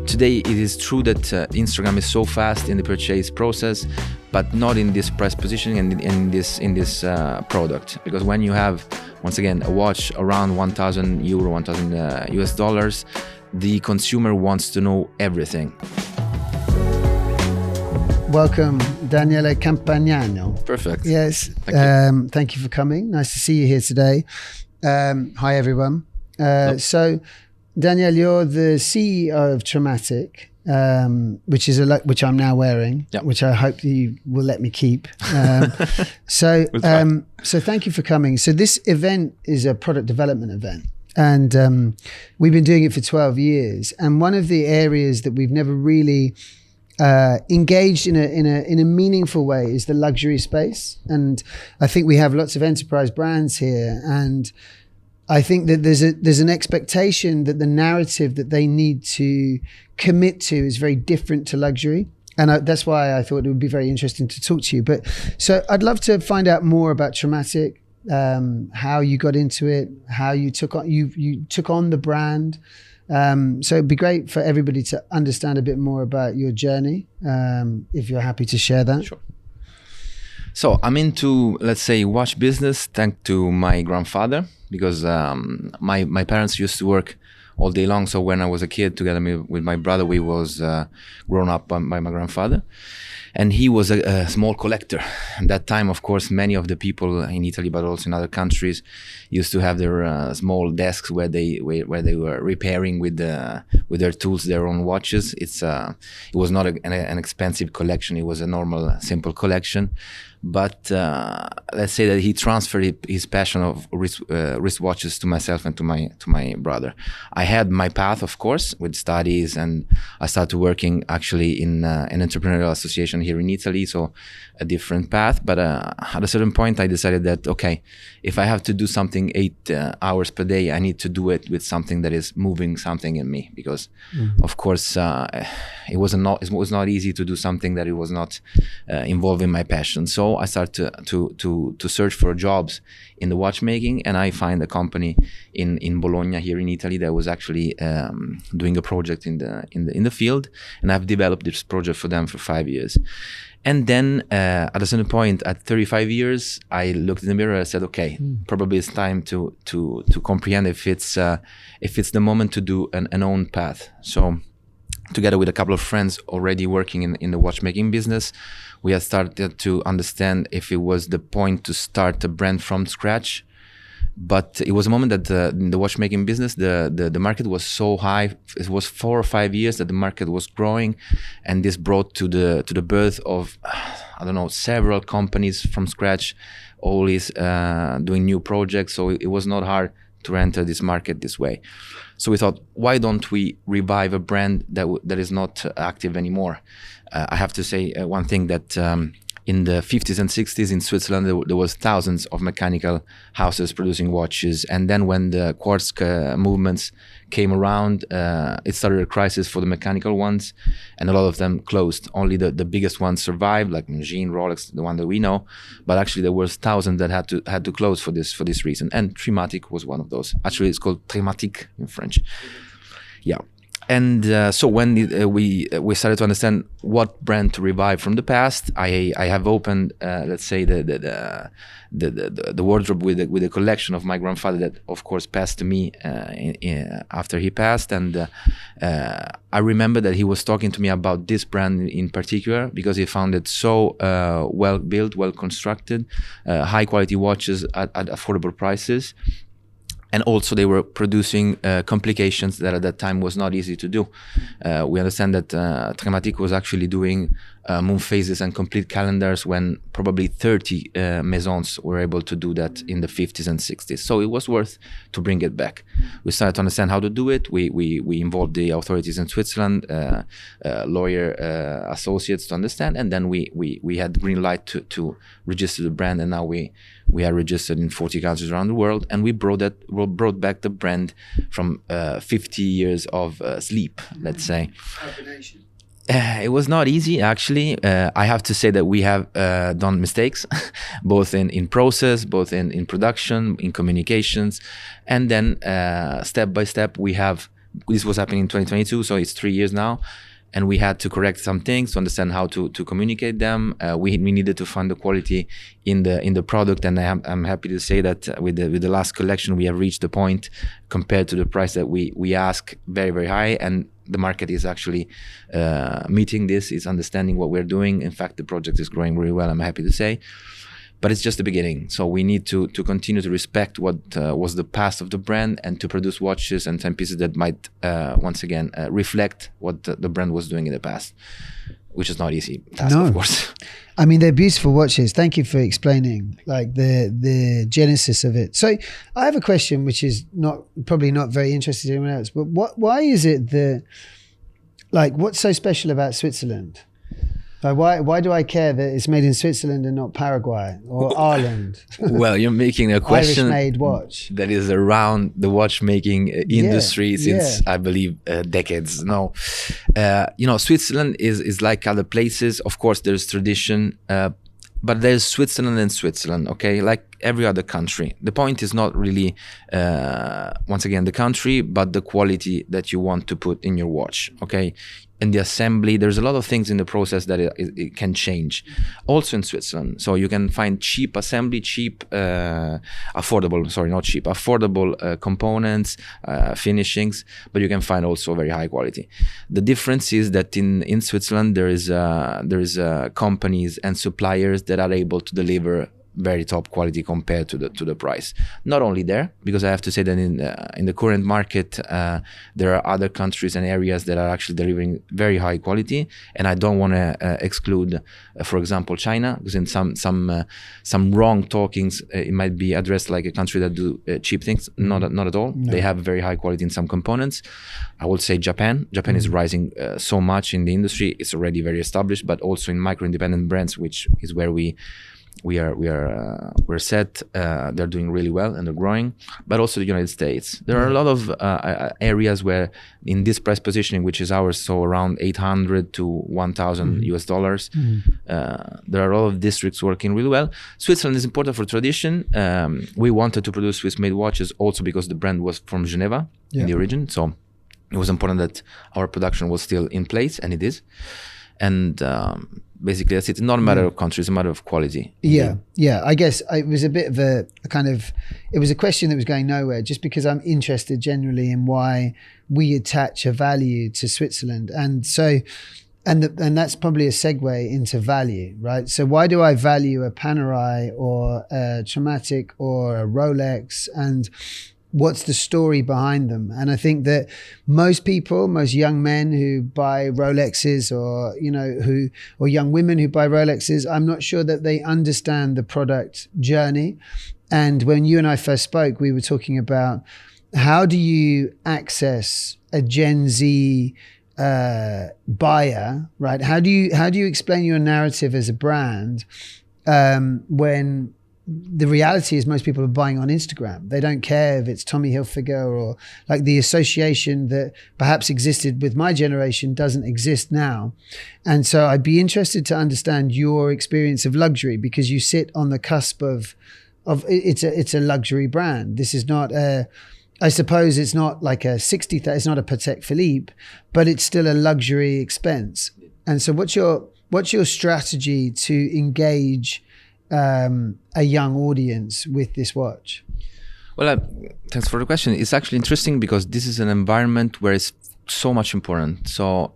today it is true that Instagram is so fast in the purchase process, but not in this price positioning and in this product. Because when you have, once again, a watch around €1,000, $1,000 US, the consumer wants to know everything. Welcome, Daniele Campagnano. Perfect. Yes. Thank you for coming. Nice to see you here today. Hi, everyone. So, Daniele, you're the CEO of Trematic, which I'm now wearing, which I hope you will let me keep. So thank you for coming. So this event is a product development event. And we've been doing it for 12 years. And one of the areas that we've never really engaged in a meaningful way is the luxury space. And I think we have lots of enterprise brands here, and I think that there's an expectation that the narrative that they need to commit to is very different to luxury. And that's why I thought it would be very interesting to talk to you. But so I'd love to find out more about Trematic, how you got into it, how you took on the brand. So it'd be great for everybody to understand a bit more about your journey, if you're happy to share that. Sure. So I'm into, let's say, watch business thanks to my grandfather, because my parents used to work all day long. So when I was a kid, together with my brother, we was grown up by my grandfather. And he was a small collector. At that time, of course, many of the people in Italy, but also in other countries, used to have their small desks where they were repairing with their tools their own watches. It was not an expensive collection. It was a normal, simple collection. But let's say that he transferred his passion of wristwatches to myself and to my brother. I had my path, of course, with studies, and I started working actually in an entrepreneurial association here in Italy, so a different path. But at a certain point, I decided that, okay, if I have to do something 8 hours per day, I need to do it with something that is moving something in me, because, of course, it was not easy to do something that it was not involving my passion. So I started to search for jobs in the watchmaking, and I find a company in Bologna here in Italy that was actually doing a project in the field, and I've developed this project for them for 5 years. And then at a certain point, at 35 years, I looked in the mirror and I said, okay, probably it's time to comprehend if it's the moment to do an own path. So together with a couple of friends already working in the watchmaking business, we had started to understand if it was the point to start a brand from scratch. But it was a moment that in the watchmaking business, the market was so high. It was 4 or 5 years that the market was growing, and this brought to the birth of, I don't know, several companies from scratch, always doing new projects. So it was not hard to enter this market this way. So we thought, why don't we revive a brand that is not active anymore? I have to say one thing, that in the 50s and 60s in Switzerland, there was thousands of mechanical houses producing watches. And then when the quartz movements came around, it started a crisis for the mechanical ones, and a lot of them closed. Only the biggest ones survived, like Maggiore, Rolex, the one that we know. But actually, there was thousands that had to close for this reason. And Trematic was one of those. Actually, it's called Trematic in French. Yeah. And so when we started to understand what brand to revive from the past, I have opened, let's say, the wardrobe with a collection of my grandfather that, of course, passed to me after he passed. And I remember that he was talking to me about this brand in particular because he found it so well built, well constructed, high quality watches at affordable prices. And also they were producing complications that at that time was not easy to do. We understand that Trematic was actually doing moon phases and complete calendars when probably 30 maisons were able to do that in the 50s and 60s. So it was worth to bring it back. We started to understand how to do it. We involved the authorities in Switzerland, lawyer associates to understand, and then we had green light to register the brand, and now we are registered in 40 countries around the world, and we brought back the brand from 50 years of sleep, let's say. It was not easy, actually. I have to say that we have done mistakes, both in process, both in production, in communications, and then step by step we have This was happening in 2022, so it's 3 years now. And we had to correct some things to understand how to communicate them. We needed to find the quality in the product, and I'm happy to say that with the last collection we have reached the point compared to the price that we ask very, very high, and the market is actually meeting this, is understanding what we're doing. In fact, the project is growing really well, I'm happy to say. But it's just the beginning. So we need to continue to respect what was the past of the brand, and to produce watches and timepieces that might, once again, reflect what the brand was doing in the past, which is not easy task, of course. I mean, they're beautiful watches. Thank you for explaining like the genesis of it. So I have a question, which is probably not very interesting to anyone else, but why is it that, like, what's so special about Switzerland? Like why do I care that it's made in Switzerland and not Paraguay or Ireland? Well, you're making a question Irish-made watch that is around the watchmaking industry since I believe decades. No, Switzerland is like other places. Of course, there's tradition, but there's Switzerland and Switzerland. Okay, like every other country. The point is not really, once again, the country, but the quality that you want to put in your watch. Okay. And the assembly, there's a lot of things in the process that it can change. Also in Switzerland, so you can find cheap assembly, affordable components, finishings, but you can find also very high quality. The difference is that in Switzerland there is companies and suppliers that are able to deliver very top quality compared to the price. Not only there, because I have to say that in the current market there are other countries and areas that are actually delivering very high quality, and I don't want to exclude, for example, China, because in some wrong talkings it might be addressed like a country that do cheap things. Not at all. No. They have very high quality in some components. I would say Japan is rising so much in the industry. It's already very established, but also in micro independent brands, which is where we're set. They're doing really well and they're growing. But also the United States. There are a lot of areas where in this price positioning, which is ours, so around 800 to 1,000 US dollars, there are a lot of districts working really well. Switzerland is important for tradition. We wanted to produce Swiss-made watches also because the brand was from Geneva in the origin. So it was important that our production was still in place, and it is. And basically that's it. It's not a matter of country, it's a matter of quality. Yeah. I guess it was a bit of a it was a question that was going nowhere, just because I'm interested generally in why we attach a value to Switzerland. And so, and that's probably a segue into value, right? So why do I value a Panerai or a Trematic or a Rolex, and what's the story behind them? And I think that most young men who buy Rolexes, or or young women who buy Rolexes, I'm not sure that they understand the product journey. And when you and I first spoke, we were talking about how do you access a Gen Z buyer, right? How do you explain your narrative as a brand when the reality is most people are buying on Instagram? They don't care if it's Tommy Hilfiger, or like the association that perhaps existed with my generation doesn't exist now. And so I'd be interested to understand your experience of luxury, because you sit on the cusp of it's a luxury brand. This is not I suppose it's not like it's not a Patek Philippe, but it's still a luxury expense. And so what's your strategy to engage a young audience with this watch? Well, thanks for the question. It's actually interesting because this is an environment where it's so much important. So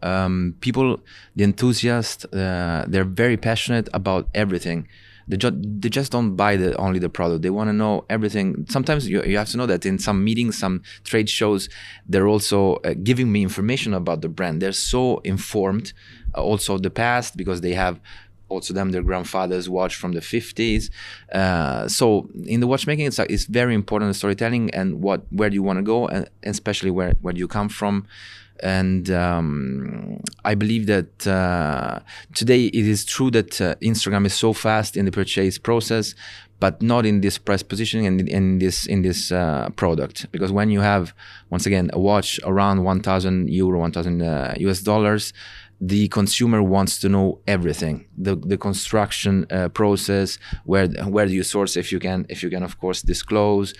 people, the enthusiasts, they're very passionate about everything. They just don't buy only the product. They want to know everything. Sometimes you have to know that in some meetings, some trade shows, they're also giving me information about the brand. They're so informed also of the past, because they have also their grandfather's watch from the 50s. So in the watchmaking, it's very important, the storytelling and where do you want to go, and especially where do you come from. And I believe that today it is true that Instagram is so fast in the purchase process, but not in this price positioning and in this product. Because when you have, once again, a watch around 1,000 euro, 1,000 US dollars, the consumer wants to know everything, the construction process, where do you source, if you can of course disclose,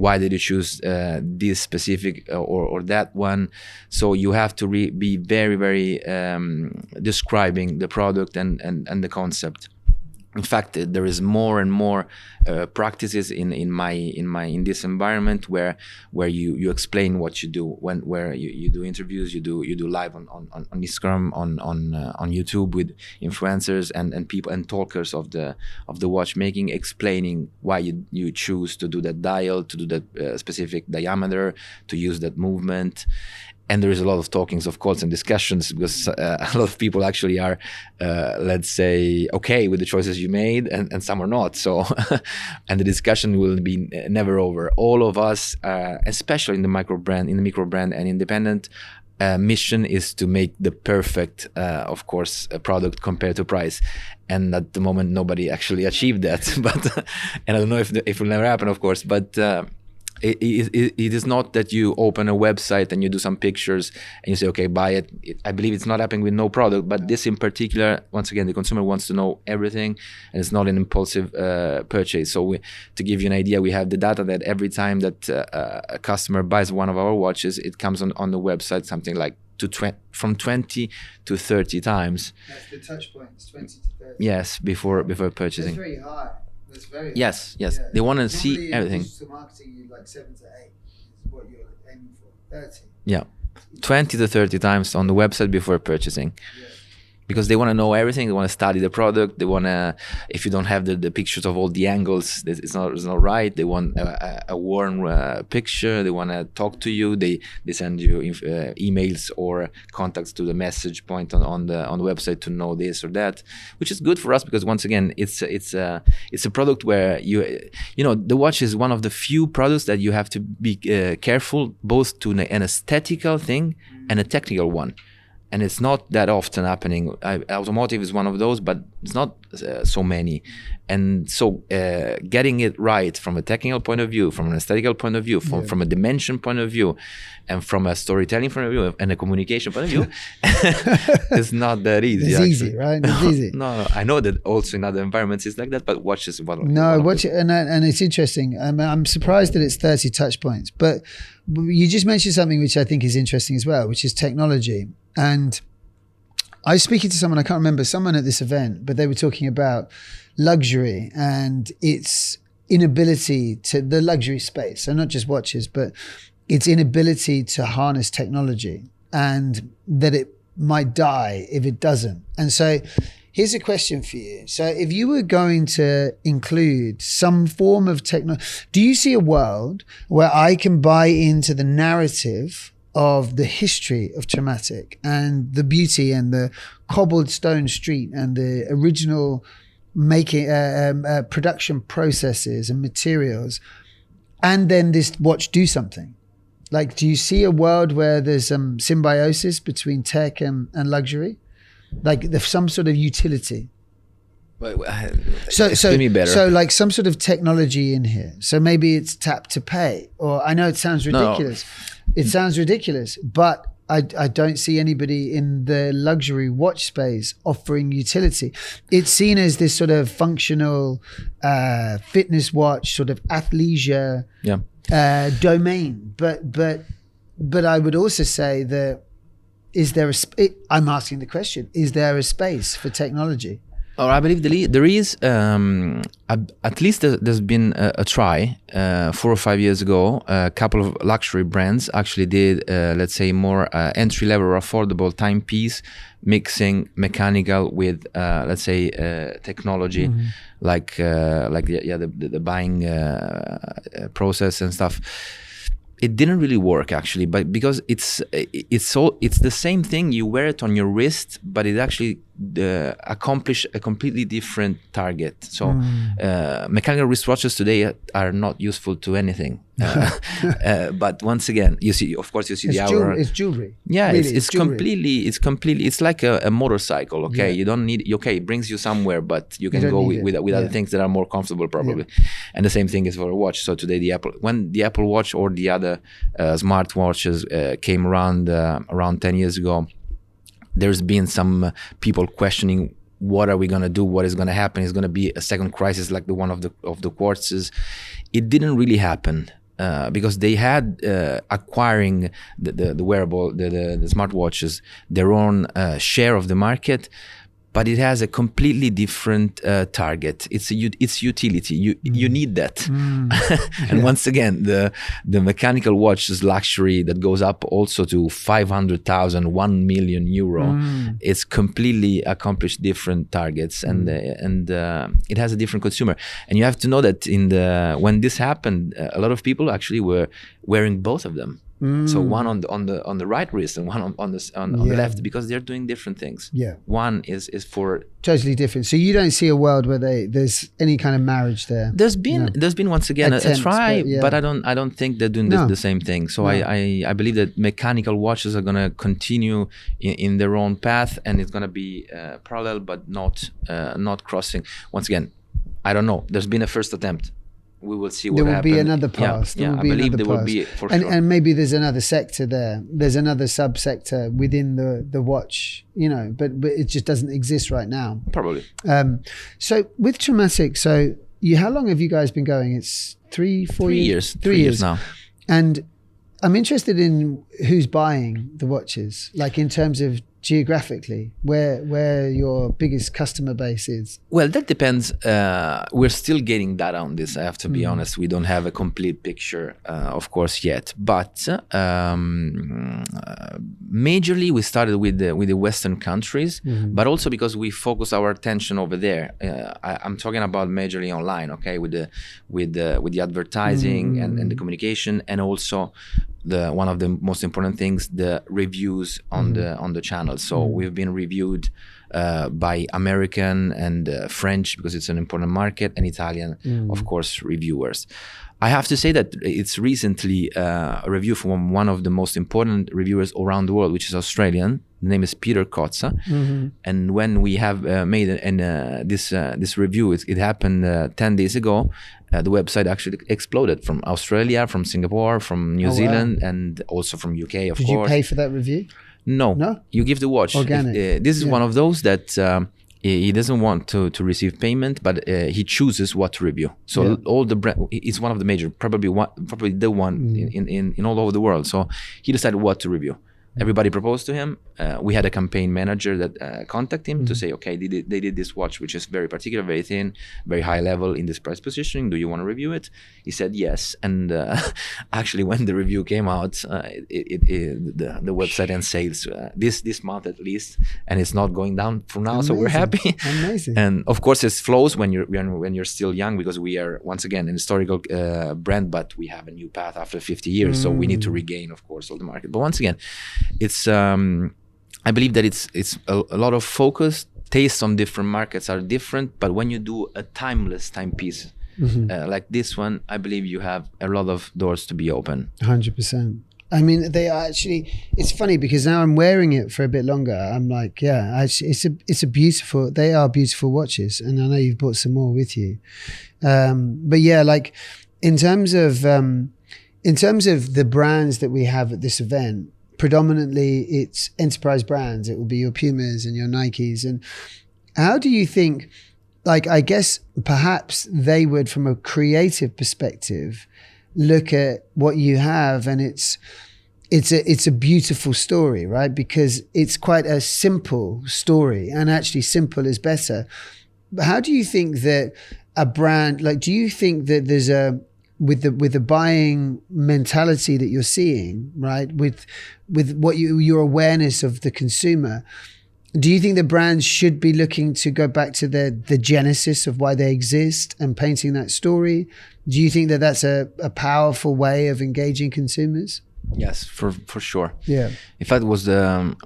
why did you choose this specific or that one. So you have to be very, very describing the product and the concept. In fact, there is more and more practices in this environment where you explain what you do, where you do interviews, you do live on Instagram, on YouTube with influencers and people and talkers of the watchmaking, explaining why you choose to do that dial, to do that specific diameter, to use that movement. And there is a lot of talkings, of course, and discussions, because a lot of people actually are, let's say, okay with the choices you made, and some are not. So, and the discussion will be never over. All of us, especially in the micro brand and independent, mission is to make the perfect, of course, product compared to price. And at the moment, nobody actually achieved that. But, and I don't know if it will never happen, of course, but. It is not that you open a website and you do some pictures and you say, okay, buy it. I believe it's not happening with no product, but this in particular, once again, the consumer wants to know everything, and it's not an impulsive purchase. So to give you an idea, we have the data that every time that a customer buys one of our watches, it comes on the website something like from 20 to 30 times. That's the touch points, 20 to 30. Yes, before purchasing. That's very high. That's very yes. Yeah. They want to Normally see everything. Digital marketing, you like 7 to 8 is what you're aiming for. 30. Yeah, 20 to 30 times on the website before purchasing. Yeah. Because they want to know everything. They want to study the product. They want to, if you don't have the pictures of all the angles, it's not right. They want a worn picture. They want to talk to you. They send you emails or contacts to the message point on the website to know this or that, which is good for us, because once again, it's a product where you know, the watch is one of the few products that you have to be careful, both to an aesthetical thing and a technical one. And it's not that often happening. Automotive is one of those, but it's not so many. And so getting it right from a technical point of view, from an aesthetical point of view, from a dimension point of view, and from a storytelling point of view, and a communication point of view, it's not that easy. It's actually. easy, right? It's easy. No, I know that also in other environments it's like that, but watch is one. No, watch it, and it's interesting. I'm surprised that it's 30 touch points, but you just mentioned something which I think is interesting as well, which is technology. And I was speaking to someone, I can't remember, someone at this event, but they were talking about luxury and its inability to, the luxury space, so not just watches, but its inability to harness technology, and that it might die if it doesn't. And so here's a question for you. So if you were going to include some form of technology, do you see a world where I can buy into the narrative of the history of Trematic and the beauty and the cobbled stone street and the original making production processes and materials, and then this watch do something? Like, do you see a world where there's some symbiosis between tech and luxury? Like there's some sort of utility? So like some sort of technology in here. So maybe it's tap to pay, or I know it sounds ridiculous. No. It sounds ridiculous, but I don't see anybody in the luxury watch space offering utility. It's seen as this sort of functional fitness watch, sort of athleisure domain. But I would also say that I'm asking the question: is there a space for technology? Or I believe there is, at least there's been a try 4 or 5 years ago. A couple of luxury brands actually did, let's say, more entry-level or affordable timepiece, mixing mechanical with, let's say, technology, like the buying process and stuff. It didn't really work actually, but because it's the same thing. You wear it on your wrist, but it actually accomplish a completely different target. So mechanical wristwatches today are not useful to anything. But once again, you see the hour. It's jewelry. Yeah, really, it's completely. It's like a motorcycle. Okay, you don't need. Okay, it brings you somewhere, but you can go with other things that are more comfortable, probably. And the same thing is for a watch. So today, when the Apple Watch or the other smartwatches came around 10 years ago, there's been some people questioning, what are we going to do? What is going to happen? Is going to be a second crisis like the one of the quartzes? It didn't really happen because they had acquiring the wearable, the smartwatches, their own share of the market. But it has a completely different target. It's utility. You need that. And once again, the mechanical watch is luxury that goes up also to 500,000, 1 million euro. It's completely accomplished different targets, and it has a different consumer. And you have to know that when this happened, a lot of people actually were wearing both of them. So one on the right wrist and one on the left, because they're doing different things. Yeah. One is for totally different. So you don't see a world where there's any kind of marriage there. There's been once again a try, but I don't think they're doing the same thing. So I believe that mechanical watches are gonna continue in their own path, and it's gonna be parallel, but not crossing. Once again, I don't know. There's been a first attempt. We will see what happens. There will be another pass. I believe there will be for sure. And maybe there's another sector there. There's another subsector within the watch, but it just doesn't exist right now. Probably. So with Trematic, how long have you guys been going? It's 3 years? 3 years now. And I'm interested in who's buying the watches, like in terms of geographically, where your biggest customer base is. Well, that depends. We're still getting data on this. I have to be honest. We don't have a complete picture, of course, yet. But majorly, we started with the Western countries, but also because we focus our attention over there. I'm talking about majorly online, okay, with the advertising and the communication, and also one of the most important things, the reviews on the channel. So we've been reviewed by American and French, because it's an important market, and Italian, of course, reviewers. I have to say that it's recently a review from one of the most important reviewers around the world, which is Australian. The name is Peter Kotza. And when we have made this review, it happened 10 days ago. The website actually exploded from Australia, from Singapore, from New Zealand, and also from UK, of course. Did you pay for that review? No. You give the watch. Organic. This is one of those that he doesn't want to receive payment, but he chooses what to review. So all the brand, it's one of the major, probably the one in all over the world. So he decided what to review. Everybody proposed to him. We had a campaign manager that contacted him to say, okay, they did this watch, which is very particular, very thin, very high level in this price positioning. Do you want to review it? He said yes. And actually, when the review came out, the website and sales this month at least, and it's not going down from now. Amazing. So we're happy. Amazing. And of course, it flows when you're still young, because we are once again an historical brand, but we have a new path after 50 years. So we need to regain, of course, all the market. But once again, it's I believe that it's a lot of focus. Tastes on different markets are different, but when you do a timeless timepiece like this one, I believe you have a lot of doors to be open. 100%. I mean, they are actually. It's funny because now I'm wearing it for a bit longer. I'm like, it's a beautiful. They are beautiful watches, and I know you've brought some more with you. But yeah, like in terms of the brands that we have at this event. Predominantly, it's enterprise brands. It will be your Pumas and your Nikes. And how do you think, like, I guess perhaps they would, from a creative perspective, look at what you have, and it's a beautiful story, right? Because it's quite a simple story, and actually simple is better. But how do you think that a brand, like, do you think that there's with the buying mentality that you're seeing, right, with what your awareness of the consumer, do you think the brands should be looking to go back to the genesis of why they exist and painting that story? Do you think that that's a powerful way of engaging consumers? Yes, for sure. Yeah. In fact, it was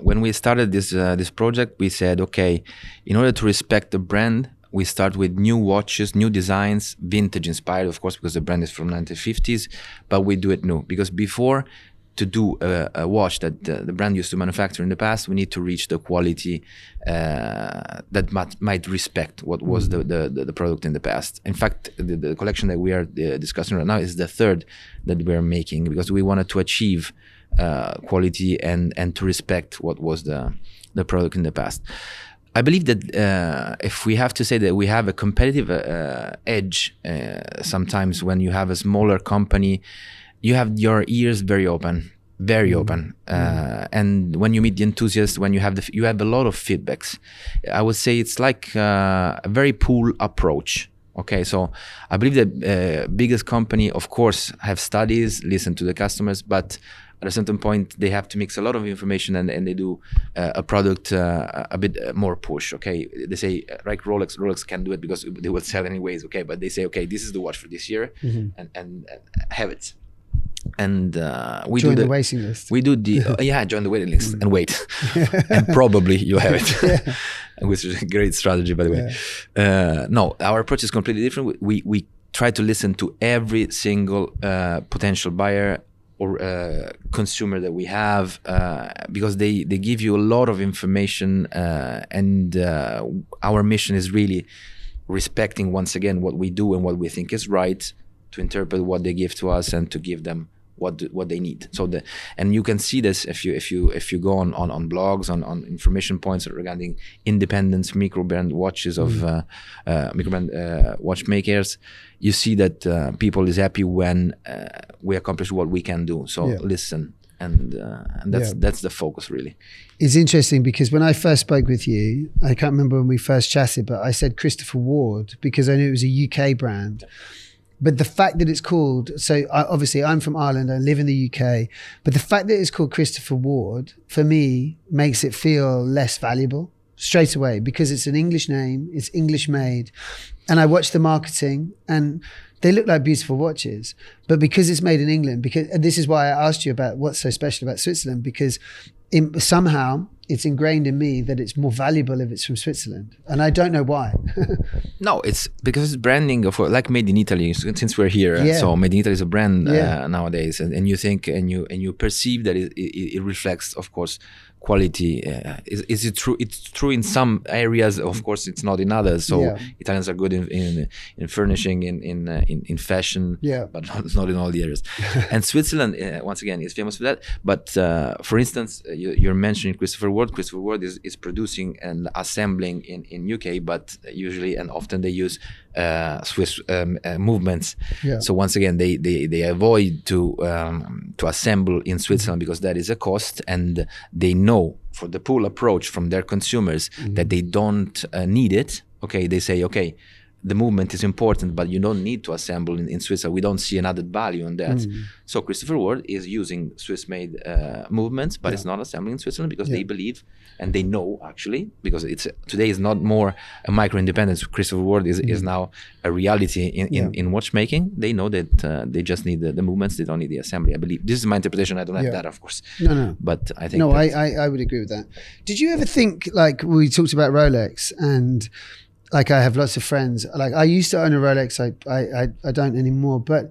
when we started this project, we said, okay, in order to respect the brand, we start with new watches, new designs, vintage inspired, of course, because the brand is from 1950s, but we do it new. Because before, to do a watch that the brand used to manufacture in the past, we need to reach the quality that might respect what was the product in the past. In fact, the collection that we are discussing right now is the third that we're making, because we wanted to achieve quality and to respect what was the product in the past. I believe that if we have to say that we have a competitive edge, sometimes when you have a smaller company, you have your ears very open, and when you meet the enthusiasts, when you have a lot of feedbacks. I would say it's like a very pull approach. Okay, so I believe that biggest company, of course, have studies, listen to the customers, but at a certain point they have to mix a lot of information and they do a product a bit more push. Okay, they say like Rolex can do it because they will sell anyways. Okay, but they say, okay, this is the watch for this year, and have it. And we join do the waiting list. We do the join the waiting list and wait, and probably you have it, which is a great strategy, by the way. No, our approach is completely different. We try to listen to every single potential buyer or consumer that we have, because they give you a lot of information, and our mission is really respecting, once again, what we do and what we think is right, to interpret what they give to us and to give them what they need. So and you can see this if you go on blogs, on information points regarding independent micro brand watches of micro brand watchmakers. You see that people is happy when we accomplish what we can do. So listen, and that's the focus really. It's interesting because when I first spoke with you, I can't remember when we first chatted, but I said Christopher Ward because I knew it was a UK brand. But the fact that it's called, obviously I'm from Ireland, I live in the UK, but the fact that it's called Christopher Ward, for me, makes it feel less valuable straight away, because it's an English name, it's English made. And I watched the marketing and they look like beautiful watches, but because it's made in England, and this is why I asked you about what's so special about Switzerland, because somehow it's ingrained in me that it's more valuable if it's from Switzerland, and I don't know why. No, it's because it's branding of like Made in Italy. Since we're here, so Made in Italy is a brand nowadays, and you think and you perceive that it reflects, of course, quality. Is it true? It's true in some areas. Of course, it's not in others. So Italians are good in furnishing, in fashion, but not in all the areas. And Switzerland, once again, is famous for that. But for instance, you're mentioning Christopher Ward. Christopher Ward is producing and assembling in UK, but usually and often they use Swiss movements. So once again, they avoid to assemble in Switzerland because that is a cost, and they know for the pull approach from their consumers that they don't need it. Okay, they say, okay, the movement is important, but you don't need to assemble in Switzerland. We don't see an added value on that. So Christopher Ward is using Swiss-made movements, but it's not assembling in Switzerland because they believe and they know, actually, because today is not more a micro-independence. Christopher Ward is now a reality in watchmaking. They know that they just need the movements. They don't need the assembly. I believe this is my interpretation. I don't have that, of course. No. But I think I would agree with that. Did you ever think, like we talked about Rolex, and like I have lots of friends, like I used to own a Rolex, I don't anymore, but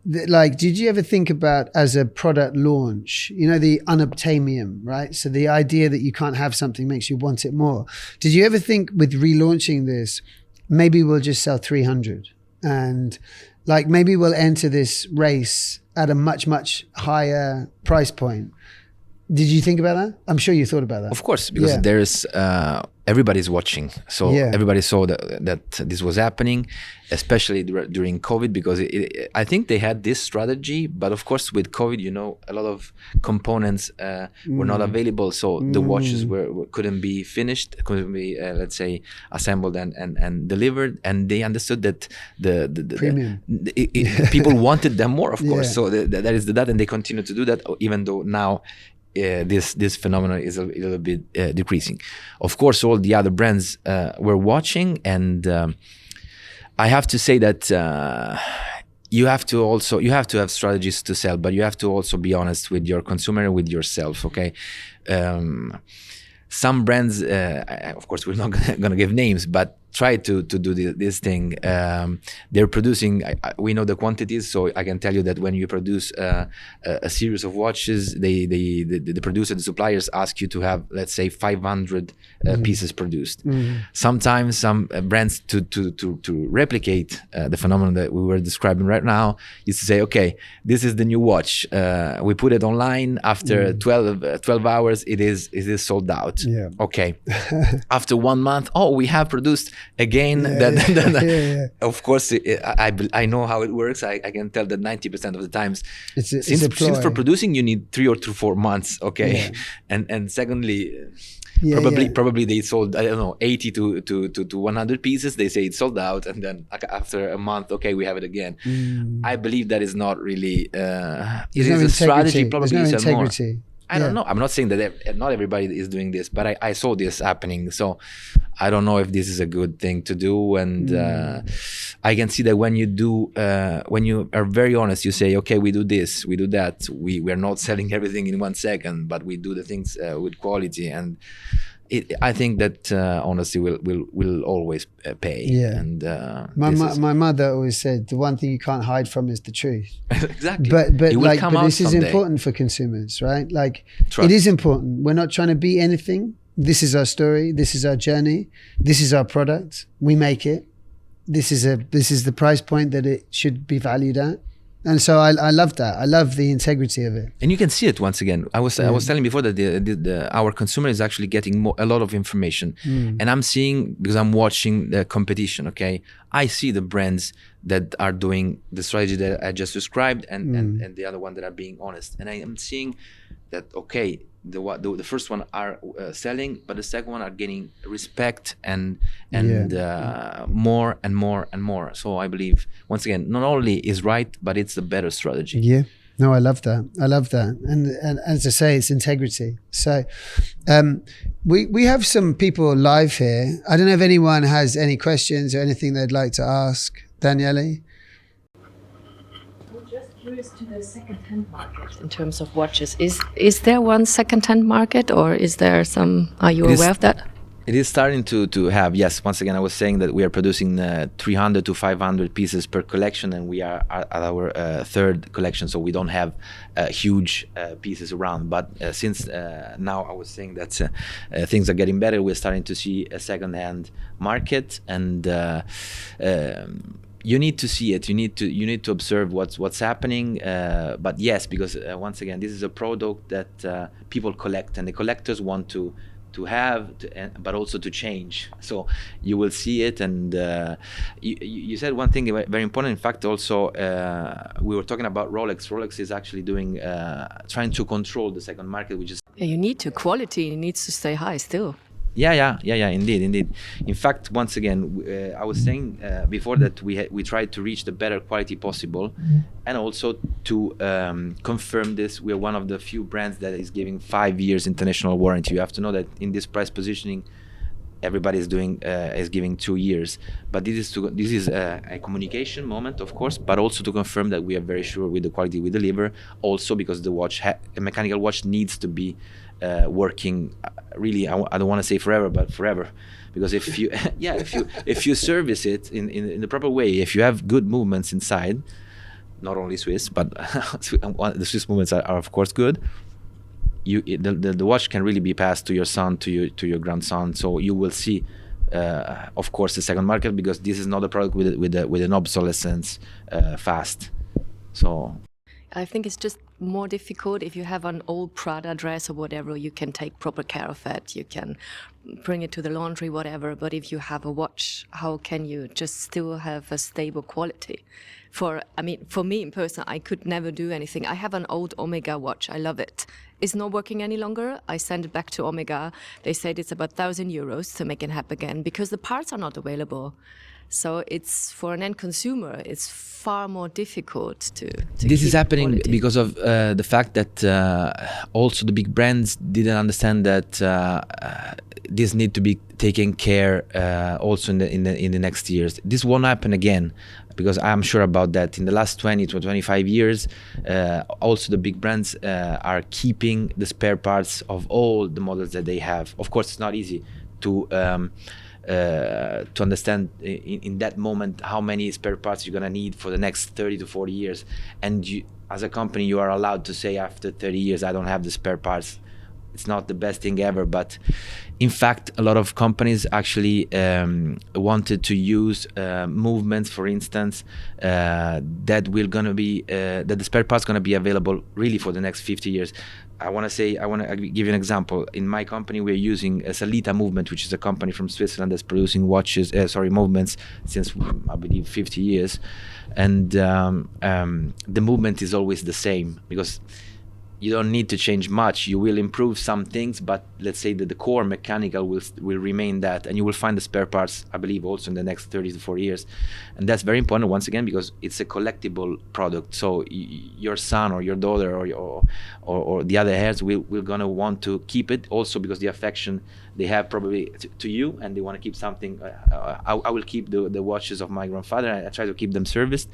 like, did you ever think about as a product launch, the unobtainium, right? So the idea that you can't have something makes you want it more. Did you ever think with relaunching this, maybe we'll just sell 300 and like maybe we'll enter this race at a much, much higher price point? Did you think about that? I'm sure you thought about that. Of course, because there's everybody's watching. So everybody saw that this was happening, especially during COVID, because I think they had this strategy. But of course, with COVID, a lot of components were not available. So the watches couldn't be finished, couldn't be, let's say, assembled and delivered. And they understood that the premium people wanted them more, of course. So that is that. And they continue to do that, even though now this phenomenon is a little bit decreasing. Of course, all the other brands were watching, and I have to say that you have to have strategies to sell, but you have to also be honest with your consumer, with yourself. Okay. Some brands, of course, we're not gonna give names, but try to do this thing. They're producing. We know the quantities, so I can tell you that when you produce a series of watches, the producer, the suppliers ask you to have, let's say, 500 pieces produced. Sometimes some brands to replicate the phenomenon that we were describing right now is to say, okay, this is the new watch. We put it online. After 12 hours, it is sold out. Yeah. Okay. After 1 month, we have produced again. Of course, I know how it works. I can tell that 90% of the times, since for producing you need 3 or 4 months. Okay. And secondly, probably they sold, I don't know, 80 to 100 pieces. They say it's sold out, and then after a month, okay, we have it again. I believe that is not really. It is a strategy. Probably there's no is integrity. More. I don't know. I'm not saying that not everybody is doing this, but I saw this happening. So I don't know if this is a good thing to do. And I can see that when you are very honest, you say, okay, we do this, we do that. We are not selling everything in 1 second, but we do the things with quality. And I think that honesty will always pay. Yeah. And my mother always said the one thing you can't hide from is the truth. Exactly. But this is someday. important for consumers, right? Like Trust. It is important. We're not trying to be anything. This is our story. This is our journey. This is our product. We make it. This is the price point that it should be valued at. And so I love that. I love the integrity of it. And you can see it once again. I was telling before that our consumer is actually getting a lot of information. And I'm seeing, because I'm watching the competition, okay? I see the brands that are doing the strategy that I just described and the other one that are being honest. And I am seeing that, okay, the first one are selling, but the second one are gaining respect and more and more and more. So I believe, once again, not only is right, but it's the better strategy. Yeah. No, I love that. And as I say, it's integrity. So we have some people live here. I don't know if anyone has any questions or anything they'd like to ask Daniele. Curious to the second-hand market in terms of watches. Is there one second-hand market, or is there some? Are you aware of that? It is starting to have, yes. Once again, I was saying that we are producing 300 to 500 pieces per collection, and we are at our third collection, so we don't have huge pieces around. But since now I was saying that things are getting better, we're starting to see a second-hand market, and you need to see it. You need to observe what's happening. But yes, because once again, this is a product that people collect, and the collectors want to have, but also to change. So you will see it. And you said one thing very important. In fact, also we were talking about Rolex. Rolex is actually doing trying to control the second market, which is you need to quality needs to stay high still. Yeah, indeed. In fact, once again, I was saying before that we tried to reach the better quality possible, and also to confirm this, we are one of the few brands that is giving 5 years international warranty. You have to know that in this price positioning, everybody is giving 2 years. But this is a communication moment, of course, but also to confirm that we are very sure with the quality we deliver. Also because the watch, a mechanical watch, needs to be working really, I don't want to say forever, but forever, because if you if you service it in the proper way, if you have good movements inside, not only Swiss, but the Swiss movements are of course good, the watch can really be passed to your son, to your grandson. So you will see of course the second market, because this is not a product with an obsolescence fast. So I think it's just more difficult if you have an old Prada dress or whatever. You can take proper care of it. You can bring it to the laundry, whatever. But if you have a watch, how can you just still have a stable quality? For me in person, I could never do anything. I have an old Omega watch. I love it. It's not working any longer. I send it back to Omega. They said it's about €1,000 to make it happen again, because the parts are not available. So it's, for an end consumer, it's far more difficult to this is happening quality. because of the fact that also the big brands didn't understand that this need to be taken care also in the next years. This won't happen again. because I'm sure about that. In the last 20 to 25 years, also the big brands are keeping the spare parts of all the models that they have. Of course, it's not easy to understand in that moment how many spare parts you're gonna need for the next 30 to 40 years. And you, as a company, you are allowed to say after 30 years, I don't have the spare parts. It's not the best thing ever, but in fact, a lot of companies actually wanted to use movements, for instance, that the spare parts gonna be available really for the next 50 years. I want to give you an example. In my company, we're using a Salita movement, which is a company from Switzerland that's producing movements since, I believe, 50 years, and the movement is always the same because you don't need to change much. You will improve some things, but let's say that the core mechanical will remain that, and you will find the spare parts, I believe, also in the next 30 to 40 years. And that's very important, once again, because it's a collectible product. So your son or your daughter or the other heirs will gonna want to keep it, also because the affection they have probably to you, and they want to keep something. I will keep the watches of my grandfather. I try to keep them serviced.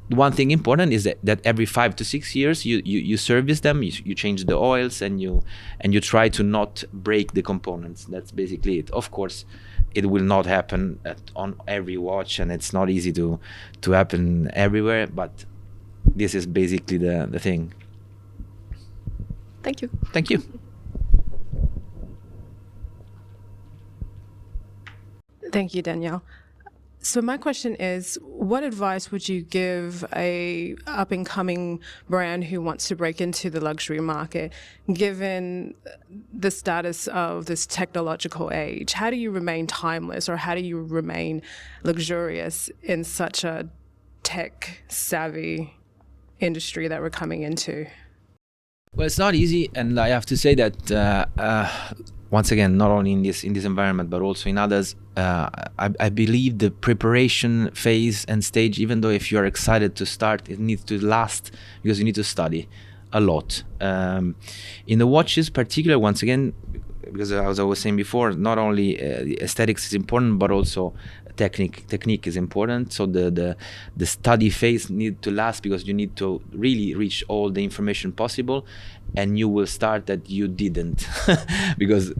One thing important is that every 5 to 6 years you service them, you change the oils, and you try to not break the components. That's basically it. Of course, it will not happen on every watch, and it's not easy to happen everywhere, but this is basically the thing. Thank you. Thank you. Thank you, Daniele. So my question is, what advice would you give a up-and-coming brand who wants to break into the luxury market, given the status of this technological age? How do you remain timeless, or how do you remain luxurious in such a tech-savvy industry that we're coming into? Well, it's not easy, and I have to say that once again, not only in this environment but also in others, I believe the preparation phase and stage, even though if you are excited to start, it needs to last, because you need to study a lot. In the watches particular, once again, because as I was saying before, not only aesthetics is important, but also technique is important. So the study phase need to last, because you need to really reach all the information possible, and you will start that you didn't because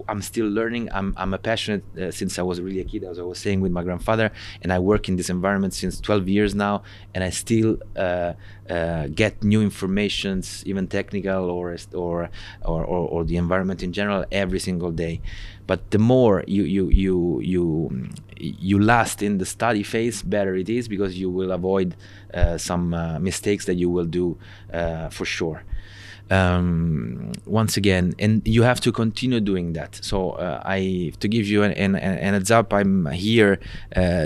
I'm still learning. I'm a passionate since I was really a kid, as I was saying, with my grandfather, and I work in this environment since 12 years now, and I still get new informations, even technical or the environment in general, every single day. But the more you last in the study phase, better it is, because you will avoid some mistakes that you will do for sure. Once again, and you have to continue doing that. So to give you an heads up, I'm here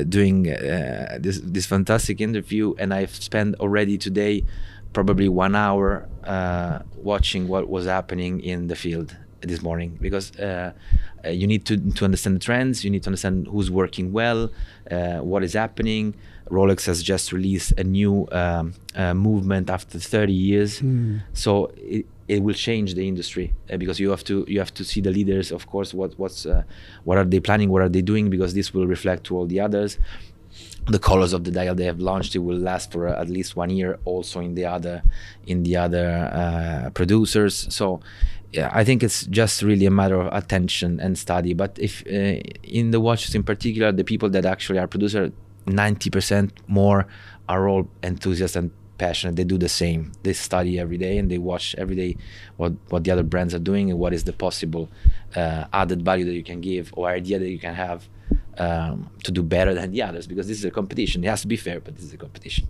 doing this fantastic interview, and I've spent already today probably 1 hour watching what was happening in the field this morning, because you need to understand the trends, you need to understand who's working well, what is happening. Rolex has just released a new movement after 30 years, so it will change the industry, because you have to see the leaders, of course, what are they planning, what are they doing, because this will reflect to all the others. The colors of the dial they have launched, it will last for at least 1 year, also in the other producers. So yeah, I think it's just really a matter of attention and study. But if in the watches in particular, the people that actually are producers, 90% more are all enthusiasts and passionate. They do the same. They study every day, and they watch every day what the other brands are doing, and what is the possible added value that you can give, or idea that you can have to do better than the others, because this is a competition. It has to be fair, but this is a competition.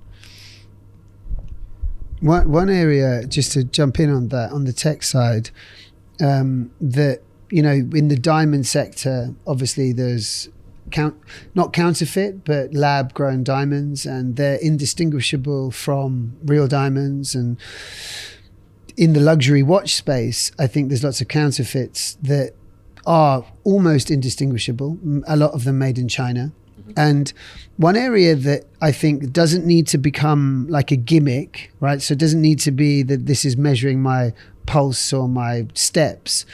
One area, just to jump in on that, on the tech side, that, in the diamond sector, obviously there's not counterfeit, but lab grown diamonds, and they're indistinguishable from real diamonds. And in the luxury watch space, I think there's lots of counterfeits that are almost indistinguishable, a lot of them made in China. And one area that I think doesn't need to become like a gimmick, right? So it doesn't need to be that this is measuring my pulse or my steps.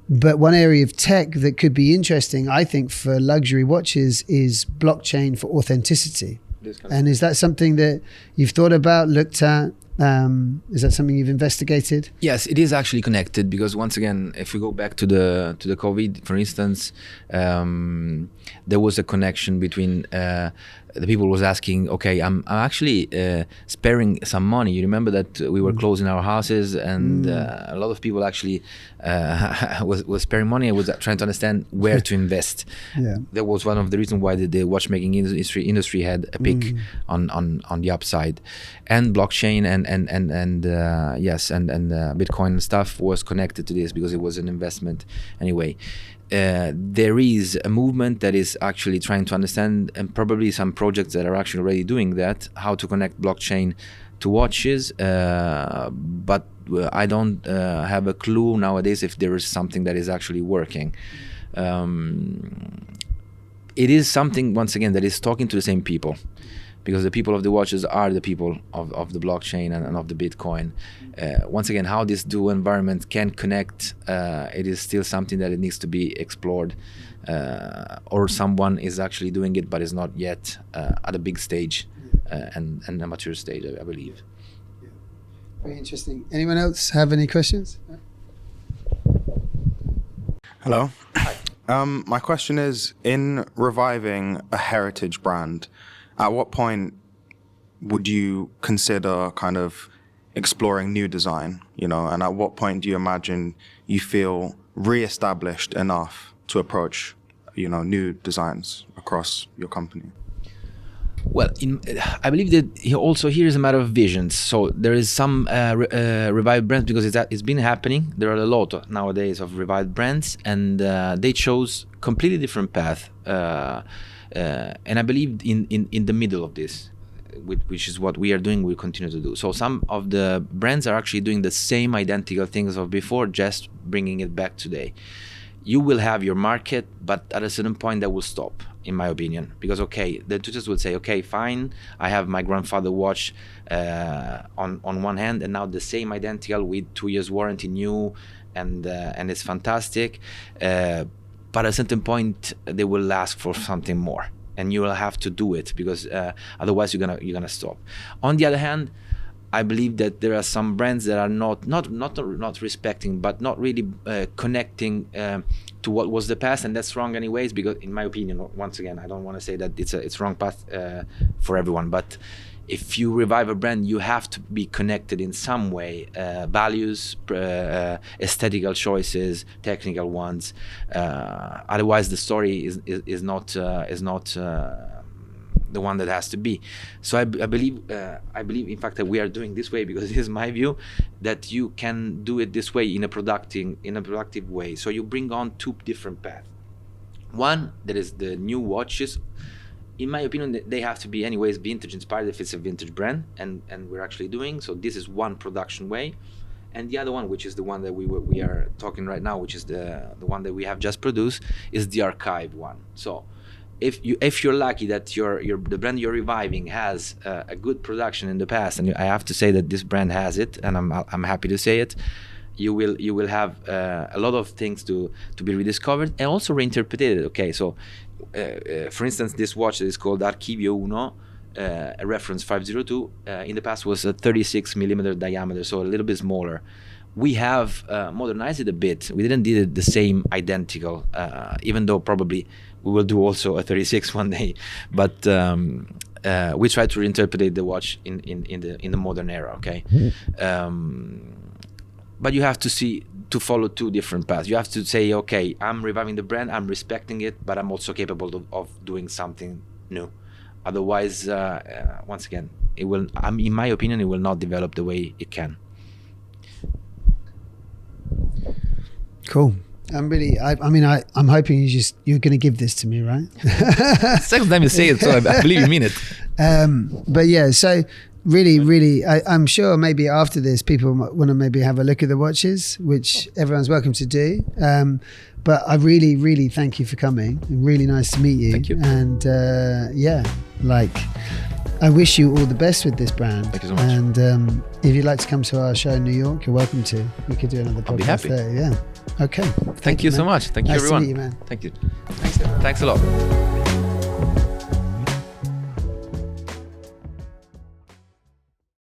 But one area of tech that could be interesting, I think, for luxury watches is blockchain for authenticity. And is that something that you've thought about, looked at? Is that something you've investigated? Yes, it is actually connected, because once again, if we go back to the COVID, for instance, there was a connection between the people was asking, okay, I'm actually sparing some money. You remember that we were closing our houses, and a lot of people actually was sparing money. I was trying to understand where to invest. Yeah. That was one of the reasons why the watchmaking industry had a peak on the upside, and blockchain and Bitcoin and stuff was connected to this because it was an investment anyway. There is a movement that is actually trying to understand, and probably some projects that are actually already doing that, how to connect blockchain to watches, but I don't have a clue nowadays if there is something that is actually working. It is something, once again, that is talking to the same people, because the people of the watches are the people of the blockchain and of the Bitcoin. Once again, how this dual environment can connect, it is still something that it needs to be explored, or someone is actually doing it but is not yet at a big stage and a mature stage, I believe. Very interesting. Anyone else have any questions? Hello. Hi. My question is, in reviving a heritage brand, at what point would you consider kind of exploring new design, and at what point do you imagine you feel re-established enough to approach, new designs across your company? Well, I believe that here is a matter of visions. So there is some revived brands, because it's been happening. There are a lot nowadays of revived brands, and they chose completely different path. And I believe in the middle of this, which is what we are doing, we continue to do. So some of the brands are actually doing the same identical things of before, just bringing it back today. You will have your market, but at a certain point that will stop, in my opinion, because the tutors will say, okay, fine, I have my grandfather watch on one hand, and now the same identical with 2 years warranty, new, and it's fantastic. But at a certain point, they will ask for something more, and you will have to do it, because otherwise you're gonna stop. On the other hand, I believe that there are some brands that are not respecting, but not really connecting to what was the past, and that's wrong anyways. Because in my opinion, once again, I don't want to say that it's wrong path for everyone, but if you revive a brand, you have to be connected in some way, values, aesthetical choices, technical ones. Otherwise, the story is not the one that has to be. So I believe in fact that we are doing this way, because it is my view that you can do it this way in a productive way. So you bring on two different paths. One, that is the new watches. In my opinion, they have to be anyways vintage inspired if it's a vintage brand, and we're actually doing so. This is one production way, and the other one, which is the one that we are talking right now, which is the one that we have just produced, is the archive one. So if you're lucky that the brand you're reviving has a good production in the past, and I have to say that this brand has it, and I'm happy to say it, you will have a lot of things to be rediscovered and also reinterpreted. Okay, so for instance, this watch that is called Archivio 1, a reference 502, in the past was a 36 millimeter diameter, so a little bit smaller. We have modernized it a bit. We didn't do it the same identical, even though probably we will do also a 36 one day. But we try to reinterpret the watch in the modern era. Okay, but you have to follow two different paths. You have to say, okay, I'm reviving the brand, I'm respecting it, but I'm also capable of doing something new. Otherwise, once again, it will. In my opinion, it will not develop the way it can. Cool. I'm hoping you're going to give this to me, right? Second time you say it, so I believe you mean it. But yeah, so really, I'm sure maybe after this, people want to maybe have a look at the watches, which everyone's welcome to do. But I really thank you for coming. Really nice to meet you. Thank you. And I wish you all the best with this brand. Thank you so much. And if you'd like to come to our show in New York, you're welcome to. We could do another podcast. I'll be happy. There. Yeah. Okay. Thank you so man. much. Thank you, nice everyone. To meet you, man. Thank you. Thanks a lot.